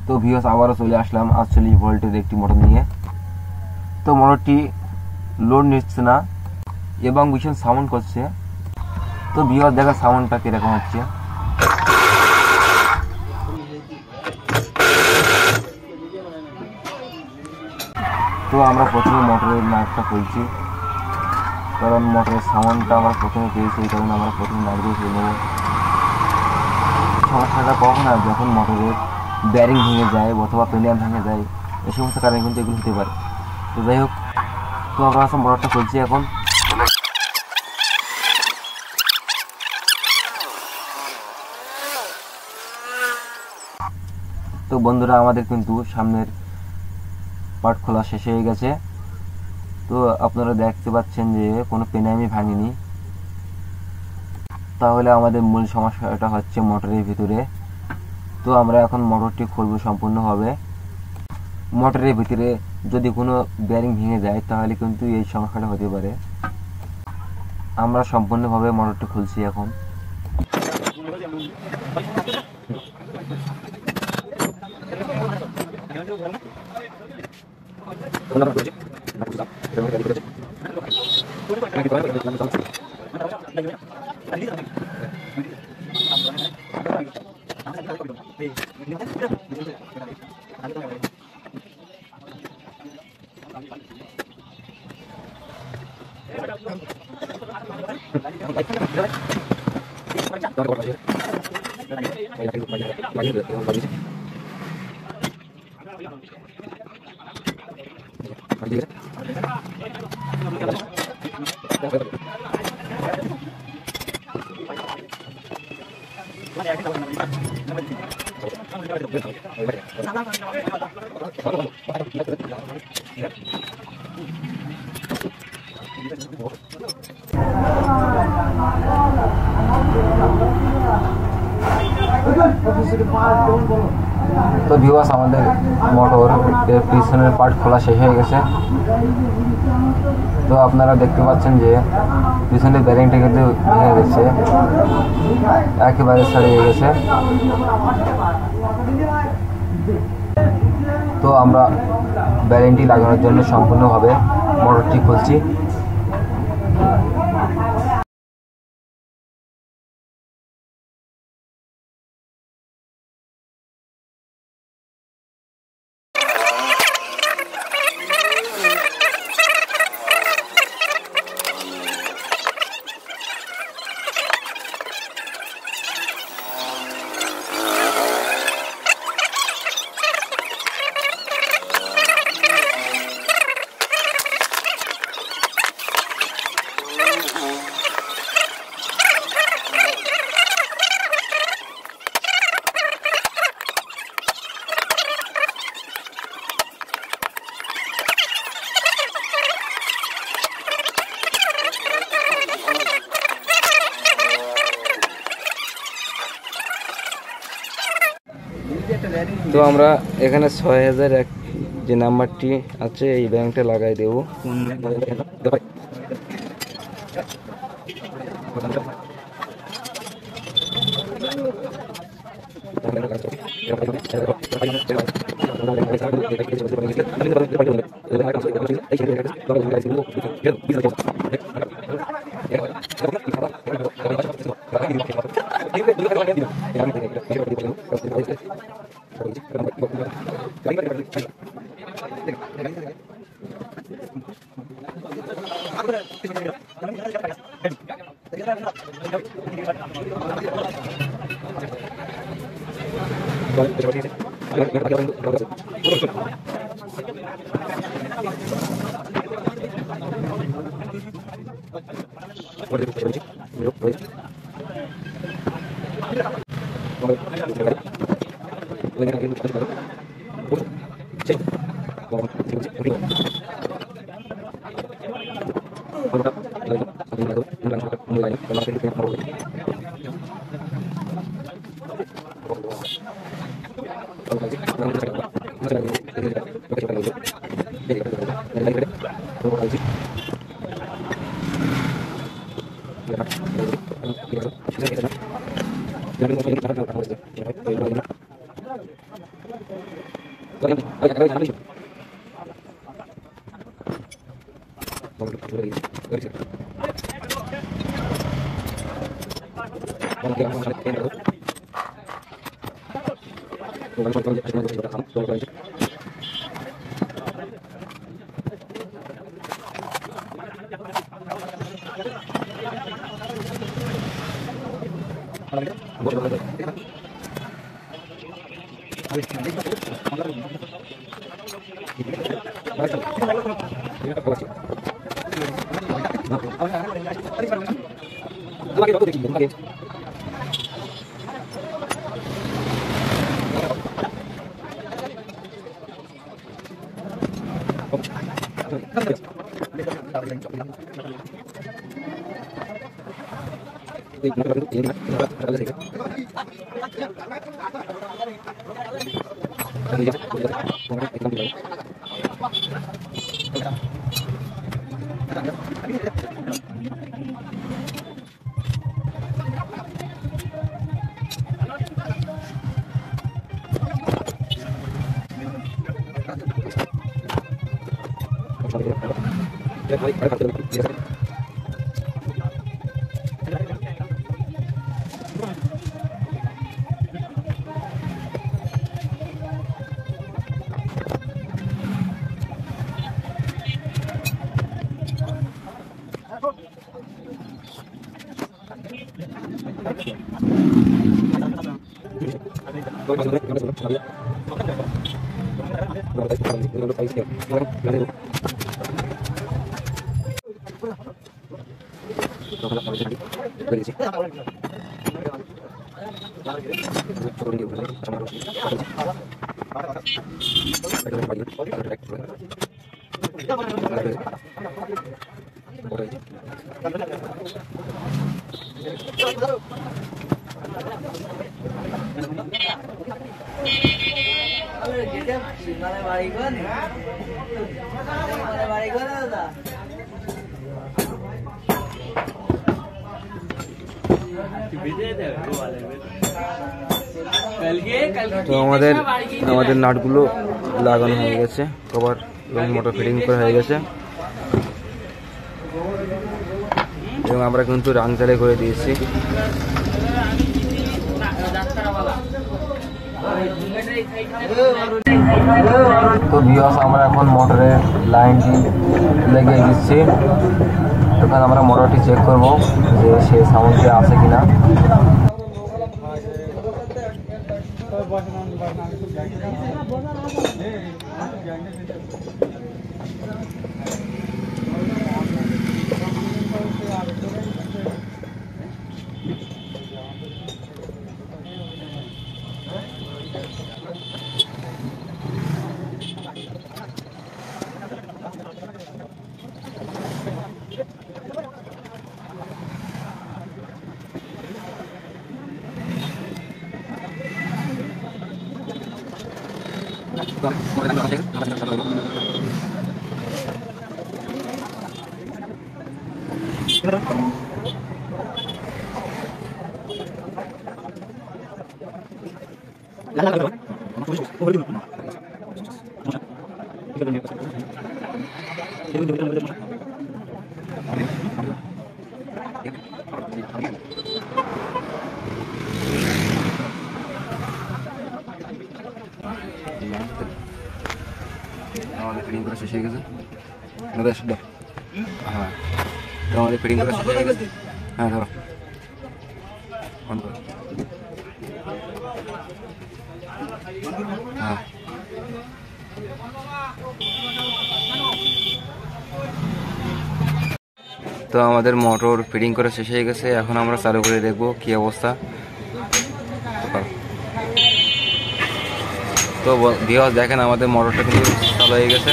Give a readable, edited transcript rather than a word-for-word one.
তো ভিউয়ার্স আবারও চলে আসলাম 48 ভোল্টের একটি মোটর নিয়ে। তো মোটরটি লোড নিচ্ছে না এবং ভীষণ সাউন্ড করছে। তো ভিউয়ার্স দেখা সাউন্ডটা কিরকম হচ্ছে। তো আমরা প্রথমে মোটরের নাটটা খুলছি, কারণ মোটরের সাউন্ডটা আমরা প্রথমে পেয়েছি, এই কারণে আমরা প্রথমে নাটগুলো খুলে নেব। সমস্যাটা কখন হয়, যখন মোটরের ব্যারিং ভেঙে যায় অথবা পেনিয়াম ভেঙে যায়, এই সমস্ত কারণে কিন্তু এগুলো হতে পারে। তো যাই হোক, তো আমরা আসলে মোটরটা খুলছি এখন। তো বন্ধুরা, আমাদের কিন্তু সামনের পার্ট খোলা শেষ হয়ে গেছে। তো আপনারা দেখতে পাচ্ছেন যে কোনো পেনিয়ামই ভাঙেনি। তাহলে আমাদের মূল সমস্যাটা হচ্ছে মোটরের ভিতরে। তো আমরা এখন মোটরটি খুলব সম্পূর্ণভাবে। মোটরের ভিতরে যদি কোনো ব্যারিং ভেঙে যায় তাহলে কিন্তু এই সমস্যাটা হতে পারে। আমরা সম্পূর্ণভাবে মোটরটি খুলছি এখন। তো ভিউয়ার্স, আমাদের মোটর এর পিছনের পার্ট খোলা শেষ হয়ে গেছে। তো আপনারা দেখতে পাচ্ছেন যে পিছনের ব্যারিংটা কিন্তু ভেঙে গেছে, একেবারে ছাড়িয়ে গেছে। তো আমরা ব্যারিংটি লাগানোর জন্য সম্পূর্ণভাবে মোটরটি খুলছি। তো আমরা এখানে 6001 যে নাম্বারটি আছে এই ব্যাংকটা লাগাই দেব। তো আমাদের নাটগুলো লাগানো হয়ে গেছে, কভার এবং মোটর ফিটিং করা হয়ে গেছে এবং আমরা কিন্তু রাং চালে করে দিয়েছি। তো ভিউয়ার্স, আমরা এখন মোটরের লাইনটি লাগিয়ে দিচ্ছি। এখন আমরা মোটরটি চেক করব যে সে সাউন্ডে আছে কিনা। আমাদের ফিটিং করা শেষ হয়ে গেছে। হ্যাঁ, আমাদের ফিটিং করা শেষ হয়ে গেছে। হ্যাঁ, ধরো হ্যাঁ। তো আমাদের মোটর ফিটিং করা শেষ হয়ে গেছে। এখন আমরা চালু করে দেখবো কি অবস্থা। তো ভিউয়ার্স দেখেন, আমাদের মোটরটা কিন্তু চালু হয়ে গেছে।